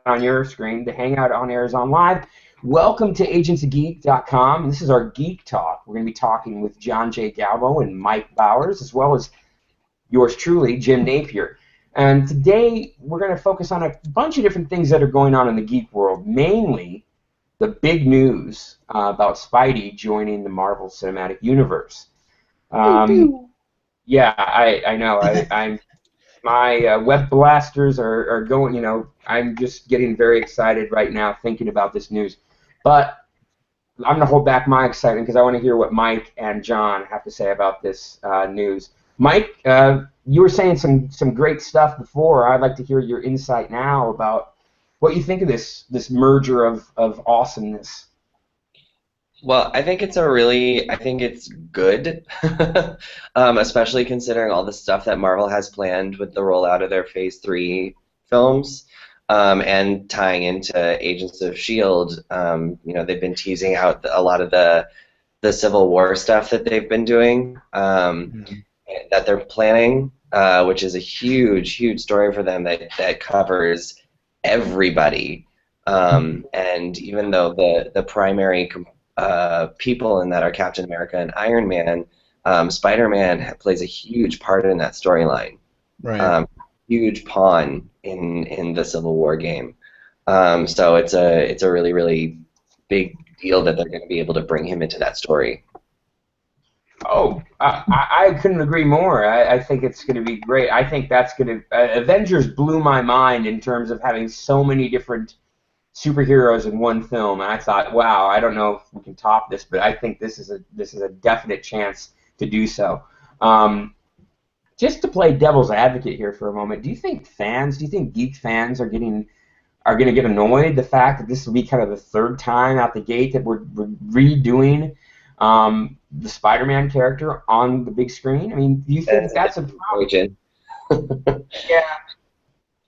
on your screen. The Hangout on air is on live. Welcome to agentsofgeek.com. This is our Geek Talk. We're going to be talking with John J. Galvo and Mike Bowers, as well as yours truly, Jim Napier. And today we're going to focus on a bunch of different things that are going on in the geek world, mainly the big news about Spidey joining the Marvel Cinematic Universe. Yeah, I know. I'm my web blasters are going. I'm just getting very excited right now thinking about this news. But I'm going to hold back my excitement because I want to hear what Mike and John have to say about this news. Mike, you were saying some great stuff before. I'd like to hear your insight now about what you think of this merger of awesomeness. Well, I think it's good, especially considering all the stuff that Marvel has planned with the rollout of their Phase 3 films, and tying into Agents of S.H.I.E.L.D. They've been teasing out a lot of the Civil War stuff that they've been doing, that they're planning, which is a huge, huge story for them that covers everybody. And even though the primary people in that are Captain America and Iron Man, Spider-Man plays a huge part in that storyline. Right. Huge pawn in the Civil War game. So it's a really, really big deal that they're going to be able to bring him into that story. Oh, I couldn't agree more. I think it's going to be great. I think that's going to Avengers blew my mind in terms of having so many different superheroes in one film, and I thought, wow, I don't know if we can top this, but I think this is a definite chance to do so. Just to play devil's advocate here for a moment, do you think geek fans are going to get annoyed the fact that this will be kind of the third time out the gate that we're redoing the Spider-Man character on the big screen? I mean, do you think that's a problem? Yeah,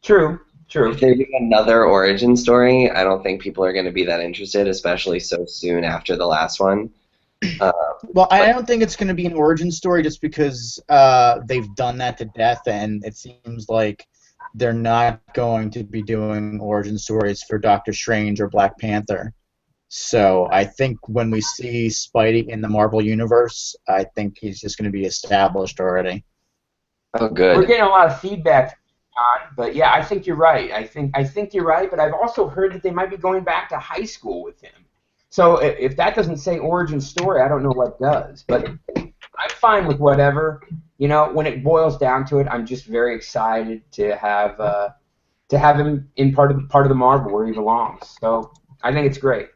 true. If they do another origin story, I don't think people are going to be that interested, especially so soon after the last one. Well, I don't think it's going to be an origin story just because they've done that to death, and it seems like they're not going to be doing origin stories for Doctor Strange or Black Panther. So I think when we see Spidey in the Marvel Universe, I think he's just going to be established already. Oh, good. We're getting a lot of feedback, John, but yeah, I think you're right. I think you're right, but I've also heard that they might be going back to high school with him. So if that doesn't say origin story, I don't know what does. But I'm fine with whatever. When it boils down to it, I'm just very excited to have him in part of the Marvel where he belongs. So I think it's great.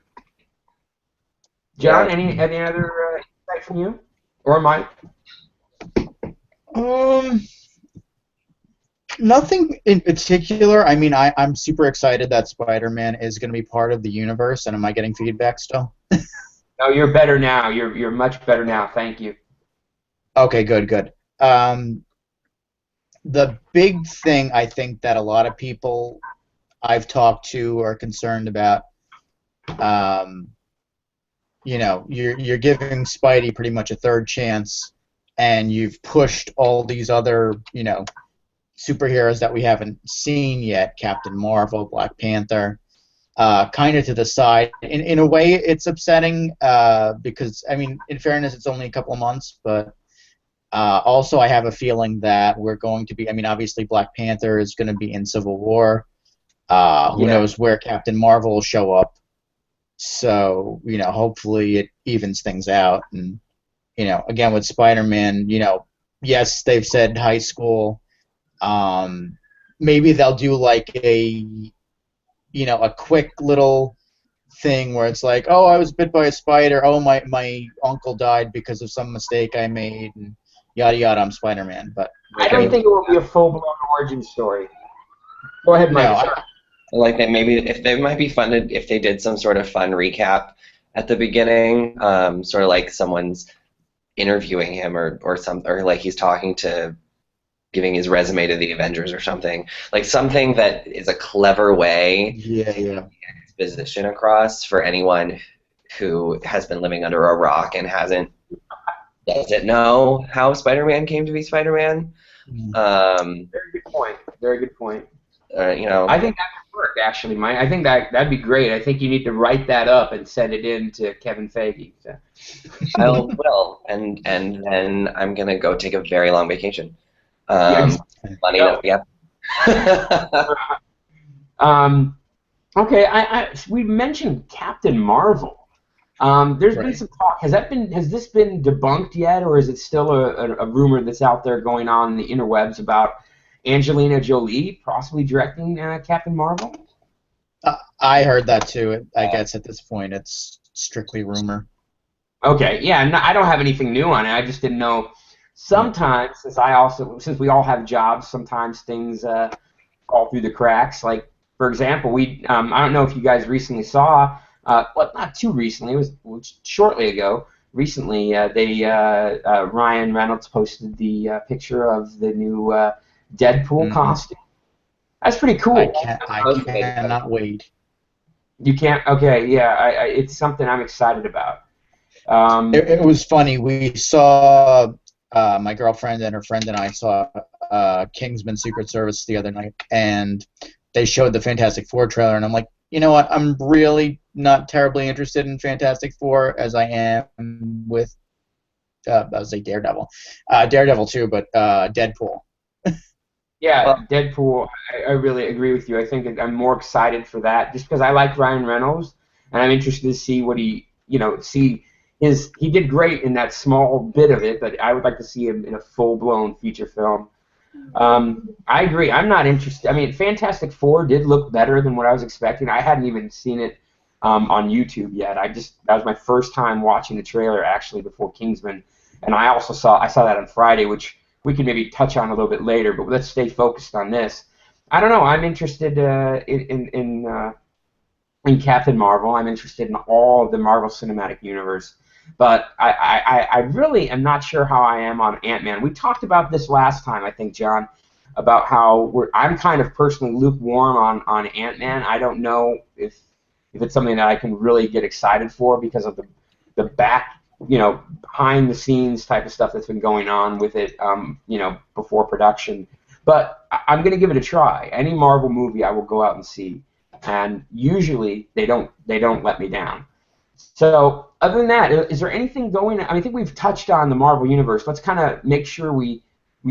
John, any other insight from you or Mike? Nothing in particular. I mean, I'm super excited that Spider-Man is going to be part of the universe, and am I getting feedback still? No, you're better now. You're much better now. Thank you. Okay, good. The big thing I think that a lot of people I've talked to are concerned about, you're giving Spidey pretty much a third chance, and you've pushed all these other, superheroes that we haven't seen yet, Captain Marvel, Black Panther, kind of to the side. In a way, it's upsetting because, I mean, in fairness, it's only a couple of months, but also I have a feeling that we're going to be, I mean, obviously Black Panther is going to be in Civil War. Who knows where Captain Marvel will show up. So, hopefully it evens things out. And, again, with Spider-Man, yes, they've said high school. Maybe they'll do like a quick little thing where it's like, oh, I was bit by a spider. Oh, my uncle died because of some mistake I made, and yada yada. I'm Spider-Man, but I don't think it will be a full-blown origin story. Go ahead, Mike. No, like that, maybe if they might be fun if they did some sort of fun recap at the beginning, sort of like someone's interviewing him or like he's talking to. Giving his resume to the Avengers or something, like something that is a clever way to get his position across for anyone who has been living under a rock and doesn't know how Spider-Man came to be Spider-Man. Very good point. Very good point. I think that's a work, actually, Mike. I think that'd be great. I think you need to write that up and send it in to Kevin Feige. So. I will, and then I'm gonna go take a very long vacation. Yeah, Money go. that we have. Okay, we mentioned Captain Marvel. There's been Right. some talk. Has this been debunked yet, or is it still a rumor that's out there going on in the interwebs about Angelina Jolie possibly directing Captain Marvel? I heard that too. I guess at this point it's strictly rumor. Okay, yeah, no, I don't have anything new on it. I just didn't know. Sometimes, since we all have jobs, sometimes things fall through the cracks. Like, for example, I don't know if you guys recently saw, well, not too recently, it was shortly ago. Recently, Ryan Reynolds posted the picture of the new Deadpool Mhm. costume. That's pretty cool. I cannot wait. You can't. Okay, yeah, it's something I'm excited about. It was funny. We saw my girlfriend and her friend and I saw Kingsman Secret Service the other night, and they showed the Fantastic Four trailer, and I'm like, you know what? I'm really not terribly interested in Fantastic Four as I am with I was say Daredevil, Daredevil too, but Deadpool. Yeah, Deadpool. I really agree with you. I think I'm more excited for that just because I like Ryan Reynolds, and I'm interested to see what he did great in that small bit of it, but I would like to see him in a full-blown feature film. I agree. I'm not interested. I mean, Fantastic Four did look better than what I was expecting. I hadn't even seen it on YouTube yet. That was my first time watching the trailer actually before Kingsman, and I saw that on Friday, which we can maybe touch on a little bit later. But let's stay focused on this. I don't know. I'm interested in Captain Marvel. I'm interested in all of the Marvel Cinematic Universe. But I really am not sure how I am on Ant-Man. We talked about this last time, I think, John, about how I'm kind of personally lukewarm on Ant-Man. I don't know if it's something that I can really get excited for because of the behind the scenes type of stuff that's been going on with it, before production. But I'm going to give it a try. Any Marvel movie I will go out and see, and usually they don't let me down. So, other than that, is there anything going? I think we've touched on the Marvel Universe. Let's kind of make sure we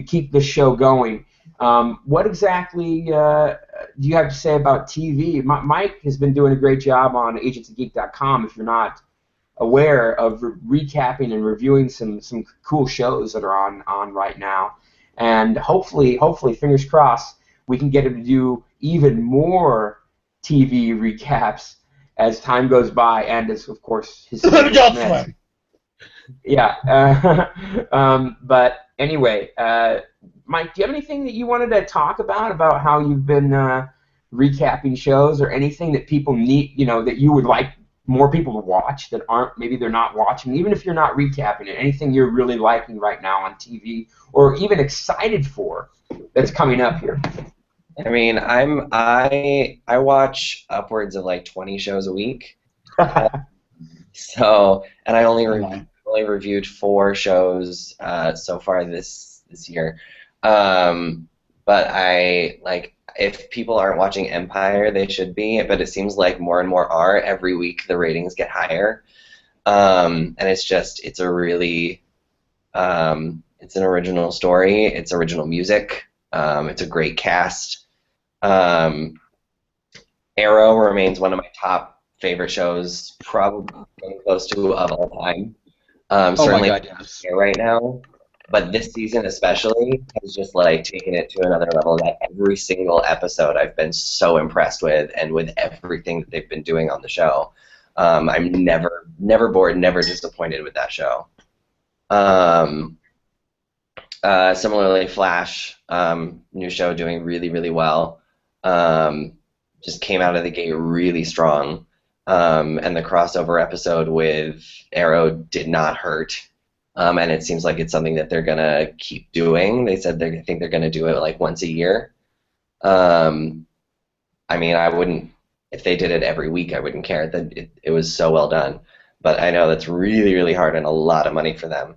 keep this show going. What exactly do you have to say about TV? Mike has been doing a great job on agentsofgeek.com. If you're not aware of recapping and reviewing some cool shows that are on right now, and hopefully, fingers crossed, we can get him to do even more TV recaps as time goes by, and as of course his yeah. But anyway, Mike, do you have anything that you wanted to talk about how you've been recapping shows, or anything that people need, that you would like more people to watch that maybe they're not watching, even if you're not recapping it? Anything you're really liking right now on TV, or even excited for that's coming up here? I mean, I watch upwards of like 20 shows a week. So, and I only reviewed 4 shows so far this year. But if people aren't watching Empire, they should be. But it seems like more and more are. Every week the ratings get higher, and it's a really it's an original story. It's original music. It's a great cast. Arrow remains one of my top favorite shows, probably close to of all time. Certainly my God, yes. right now, but this season especially has just like taken it to another level. That every single episode I've been so impressed with, and with everything that they've been doing on the show. I'm never bored, never disappointed with that show. Similarly, Flash, new show, doing really, really well. Just came out of the gate really strong. And the crossover episode with Arrow did not hurt. And it seems like it's something that they're going to keep doing. They said they think they're going to do it like once a year. I mean, if they did it every week, I wouldn't care. It was so well done. But I know that's really, really hard and a lot of money for them.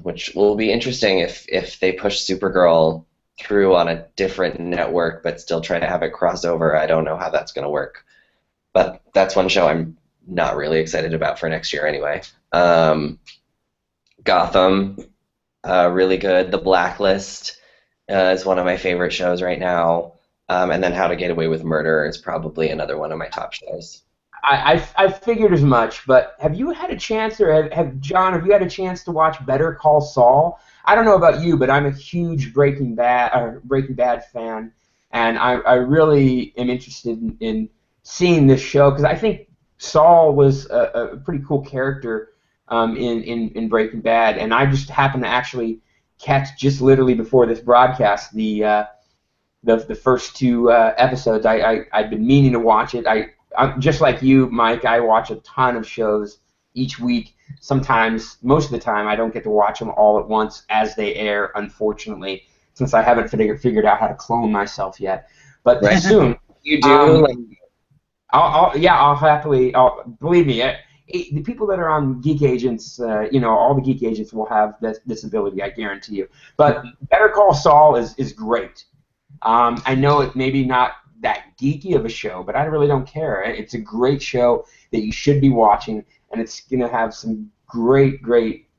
Which will be interesting if they push Supergirl through on a different network, but still try to have it cross over. I don't know how that's going to work. But that's one show I'm not really excited about for next year anyway. Gotham, really good. The Blacklist is one of my favorite shows right now. And then How to Get Away with Murder is probably another one of my top shows. I figured as much, but have you had a chance, or John, have you had a chance to watch Better Call Saul? I don't know about you, but I'm a huge Breaking Bad fan, and I really am interested in seeing this show because I think Saul was a pretty cool character in Breaking Bad, and I just happened to actually catch just literally before this broadcast the first two episodes. I've been meaning to watch it. I'm just like you, Mike. I watch a ton of shows each week. Sometimes, most of the time, I don't get to watch them all at once as they air, unfortunately, since I haven't figured out how to clone myself yet. But Right. soon. You do? Like, I'll happily. Believe me, the people that are on Geek Agents, all the Geek Agents will have this ability. I guarantee you. But Better Call Saul is great. I know it maybe not that geeky of a show, but I really don't care. It's a great show that you should be watching, and it's gonna have some great.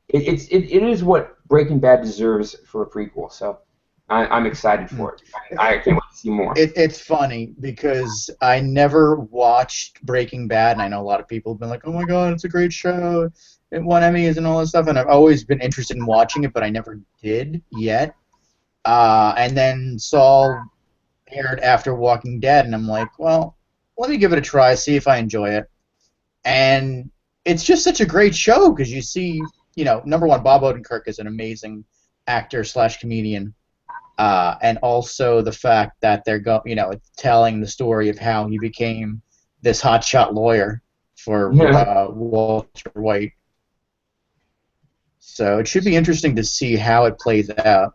It is what Breaking Bad deserves for a prequel. So I'm excited for it. I can't wait to see more. It's funny because I never watched Breaking Bad, and I know a lot of people have been like, "Oh my God, it's a great show. It won Emmys and all this stuff," and I've always been interested in watching it, but I never did yet. And then Saul aired after Walking Dead, and I'm like, well, let me give it a try, see if I enjoy it. And it's just such a great show because you see, number one, Bob Odenkirk is an amazing actor / comedian, and also the fact that they're telling the story of how he became this hotshot lawyer for Walter White. So it should be interesting to see how it plays out.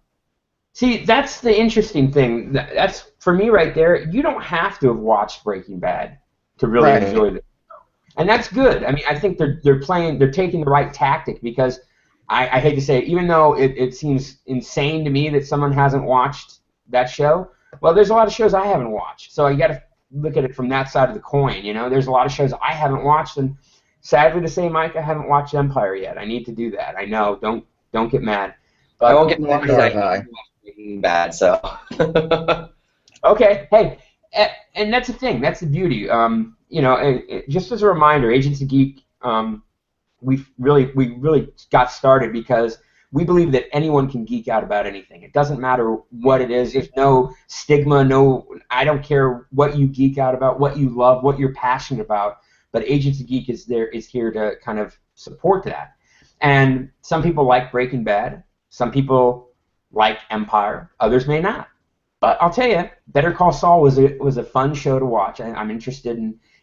See, that's the interesting thing. That's for me right there. You don't have to have watched Breaking Bad to really enjoy the show, and that's good. I mean, I think they're taking the right tactic because I hate to say it, even though it seems insane to me that someone hasn't watched that show. Well, there's a lot of shows I haven't watched, so you got to look at it from that side of the coin. There's a lot of shows I haven't watched, and sadly to say, Mike, I haven't watched Empire yet. I need to do that. I know. Don't get mad. But I won't get mad because I Breaking Bad, so. Okay, hey, and that's the thing. That's the beauty. Just as a reminder, Agents of Geek, we really got started because we believe that anyone can geek out about anything. It doesn't matter what it is. There's no stigma. I don't care what you geek out about, what you love, what you're passionate about. But Agents of Geek is here to kind of support that. And some people like Breaking Bad. Some people like Empire, others may not. But I'll tell you, Better Call Saul was a fun show to watch. I'm interested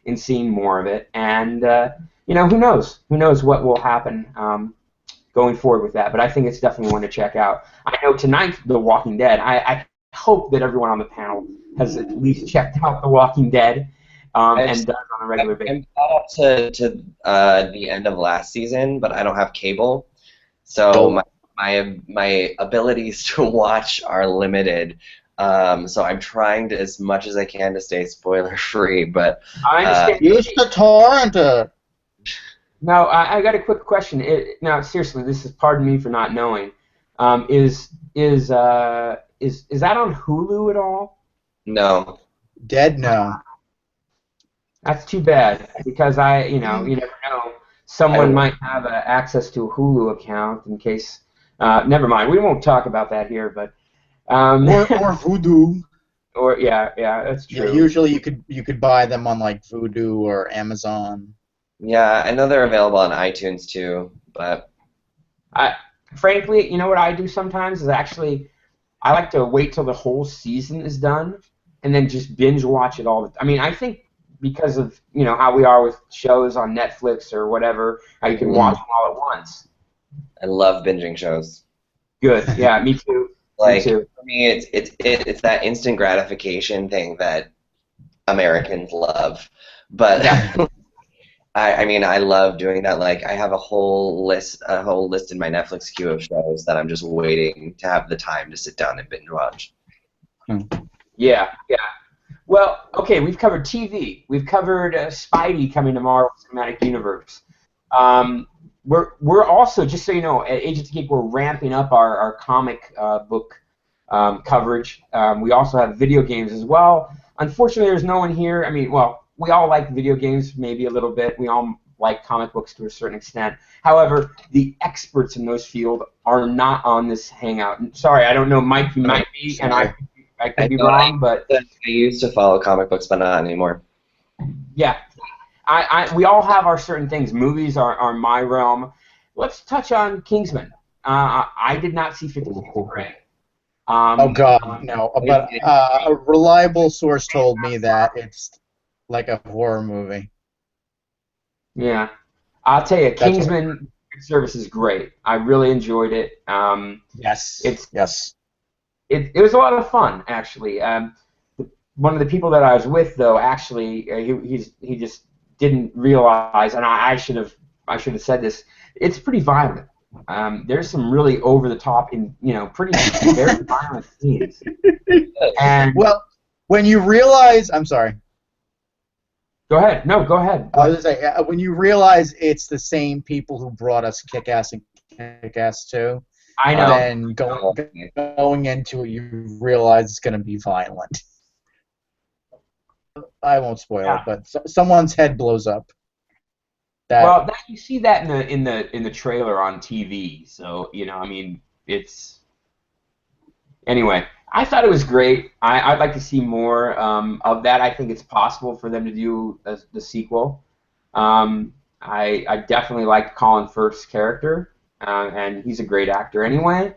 in seeing more of it, and who knows what will happen going forward with that. But I think it's definitely one to check out. I know tonight, The Walking Dead. I hope that everyone on the panel has at least checked out The Walking Dead and does on a regular basis. I'm caught up to the end of last season, but I don't have cable, so my abilities to watch are limited. So I'm trying to, as much as I can, to stay spoiler free. But I understand. Use the torrent. Now I got a quick question. Now seriously, this is pardon me for not knowing. Is that on Hulu at all? No. Dead? No. That's too bad because you never know. Someone might have access to a Hulu account in case. Never mind. We won't talk about that here, but. Or Voodoo. Or yeah, that's true. Yeah, usually you could buy them on like Voodoo or Amazon. Yeah, I know they're available on iTunes too, but. Frankly, you know what I do sometimes is actually I like to wait till the whole season is done and then just binge watch it all. I mean, I think because of how we are with shows on Netflix or whatever, how you can watch them all at once. I love binging shows. Good. Yeah, me too. Like, for me, it's that instant gratification thing that Americans love. But I mean, I love doing that. Like, I have a whole list in my Netflix queue of shows that I'm just waiting to have the time to sit down and binge watch. Yeah, yeah. Well, okay, we've covered TV. We've covered Spidey coming to Marvel Cinematic Universe. Um, we're also, just so you know, at Agents of Geek, we're ramping up our comic book coverage. We also have video games as well. Unfortunately, there's no one here. I mean, well, we all like video games maybe a little bit. We all like comic books to a certain extent. However, the experts in those fields are not on this hangout. Sorry, I don't know, Mike. You might be, and I could be wrong, but I used to follow comic books, but not anymore. yeah, we all have our certain things. Movies are my realm. Let's touch on Kingsman. I did not see 50 Shades of Grey. Oh God, no! But a reliable source told me that it's like a horror movie. Yeah, I'll tell you, Kingsman service is great. I really enjoyed it. Yes. Yes. It was a lot of fun, actually. One of the people that I was with, though, actually, he just didn't realize, and I should have said this. It's pretty violent. There's some really over the top, pretty very violent scenes. And well, when you realize, I'm sorry. Go ahead. No, go ahead. I was gonna say, when you realize it's the same people who brought us Kick-Ass and Kick-Ass 2, I know. then going into it, you realize it's going to be violent. I won't spoil it, but someone's head blows up. Well, you see that in the trailer on TV, so I mean, it's anyway. I thought it was great. I'd like to see more of that. I think it's possible for them to do the sequel. I definitely liked Colin Firth's character, and he's a great actor anyway.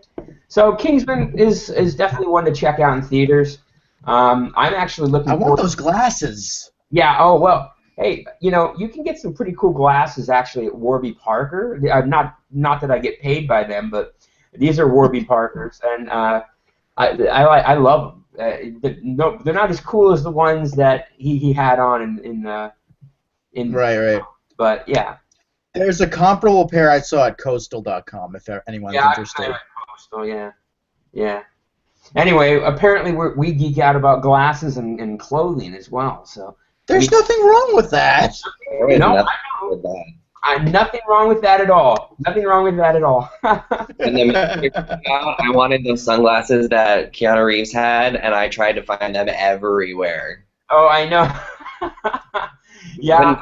So Kingsman is definitely one to check out in theaters. I'm actually looking. I want those glasses. Yeah. Oh well. Hey, you can get some pretty cool glasses actually at Warby Parker. Not that I get paid by them, but these are Warby Parkers, and I love them. They're not as cool as the ones that he had on in Right. But yeah. There's a comparable pair I saw at Coastal.com if anyone's interested. Yeah, Coastal. Yeah. Anyway, apparently we geek out about glasses and clothing as well. So there's nothing wrong with that. No, I know. Nothing wrong with that at all. Nothing wrong with that at all. And then I wanted those sunglasses that Keanu Reeves had, and I tried to find them everywhere. Oh, I know. Yeah.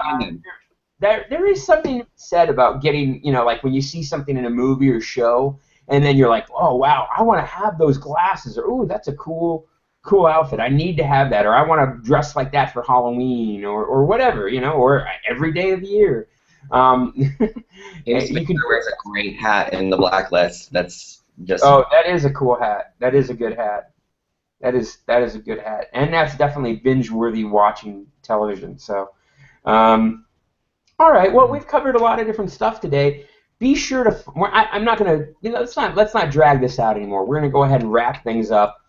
There is something said about getting, like when you see something in a movie or show, and then you're like, oh, wow, I want to have those glasses, or, ooh, that's a cool outfit. I need to have that, or I want to dress like that for Halloween, or whatever, or every day of the year. You can wear a great hat in the Blacklist. That's just. Oh, that is a cool hat. That is a good hat. That is a good hat, and that's definitely binge-worthy watching television. So, all right. Well, we've covered a lot of different stuff today. Be sure to. I'm not gonna. Let's not drag this out anymore. We're gonna go ahead and wrap things up.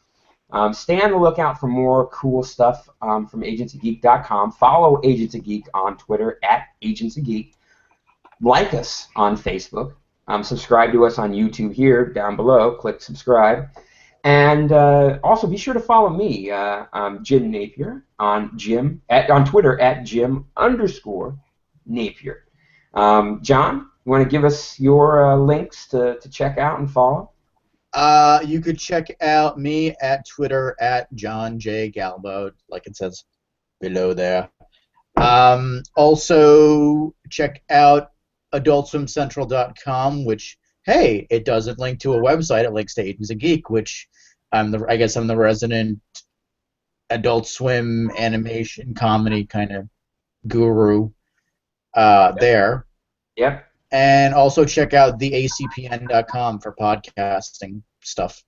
Stay on the lookout for more cool stuff from agentsofgeek.com. Follow Agents of Geek on Twitter @agentsofgeek. Like us on Facebook. Subscribe to us on YouTube here down below. Click subscribe. And also be sure to follow me, Jim Napier, on Twitter @Jim_Napier. John, you want to give us your links to check out and follow? You could check out me at Twitter @JohnJGalbo, like it says below there. Also, check out AdultSwimCentral.com, which, hey, it doesn't link to a website. It links to Agents of Geek, which I guess I'm the resident Adult Swim animation comedy kind of guru there. Yep. And also check out theacpn.com for podcasting stuff.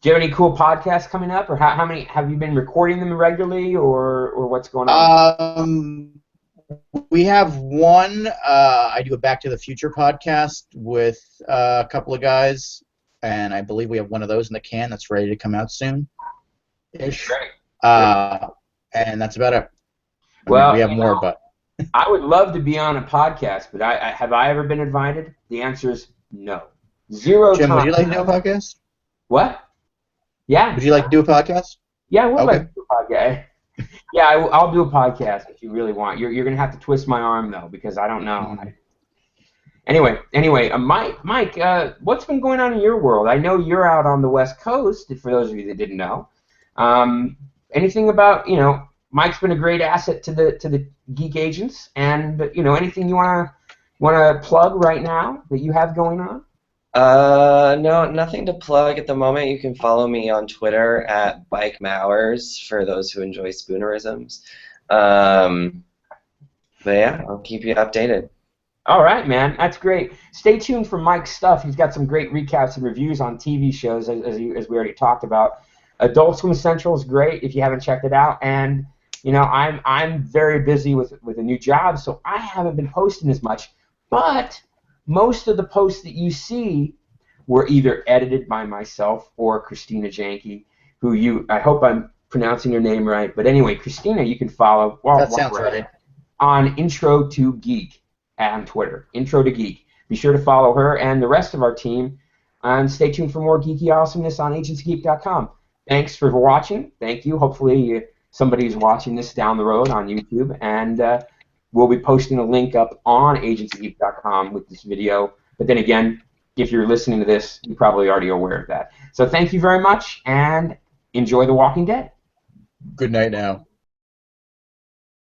Do you have any cool podcasts coming up, or how many have you been recording them regularly, or what's going on? We have one. I do a Back to the Future podcast with a couple of guys, and I believe we have one of those in the can that's ready to come out soon. Ish. And that's about it. We have more, but. I would love to be on a podcast, but have I ever been invited? The answer is no. Zero Jim, times. would you like to do a podcast? What? Yeah. Would you like to do a podcast? Yeah, I would Okay. like to do a podcast. Yeah, I'll do a podcast if you really want. You're gonna have to twist my arm though, because I don't know. Mhm. Anyway, Mike, what's been going on in your world? I know you're out on the West Coast. For those of you that didn't know, um, anything about Mike's been a great asset to the Geek Agents, and anything you wanna plug right now that you have going on? No, nothing to plug at the moment. You can follow me on Twitter at Bike Mowers for those who enjoy spoonerisms. Um, but yeah, I'll keep you updated. All right, man, that's great. Stay tuned for Mike's stuff. He's got some great recaps and reviews on TV shows, as we already talked about. Adult Swim Central is great if you haven't checked it out. And I'm very busy with a new job, so I haven't been posting as much. But most of the posts that you see were either edited by myself or Christina Janke, I hope I'm pronouncing your name right. But anyway, Christina, you can follow That while sounds we're at right. it on Intro to Geek on Twitter. Intro to Geek. Be sure to follow her and the rest of our team, and stay tuned for more geeky awesomeness on agentsgeek.com. Thanks for watching. Thank you. Hopefully somebody's watching this down the road on YouTube, and we'll be posting a link up on agentsgeek.com with this video. But then again, if you're listening to this, you're probably already aware of that. So thank you very much, and enjoy The Walking Dead. Good night now.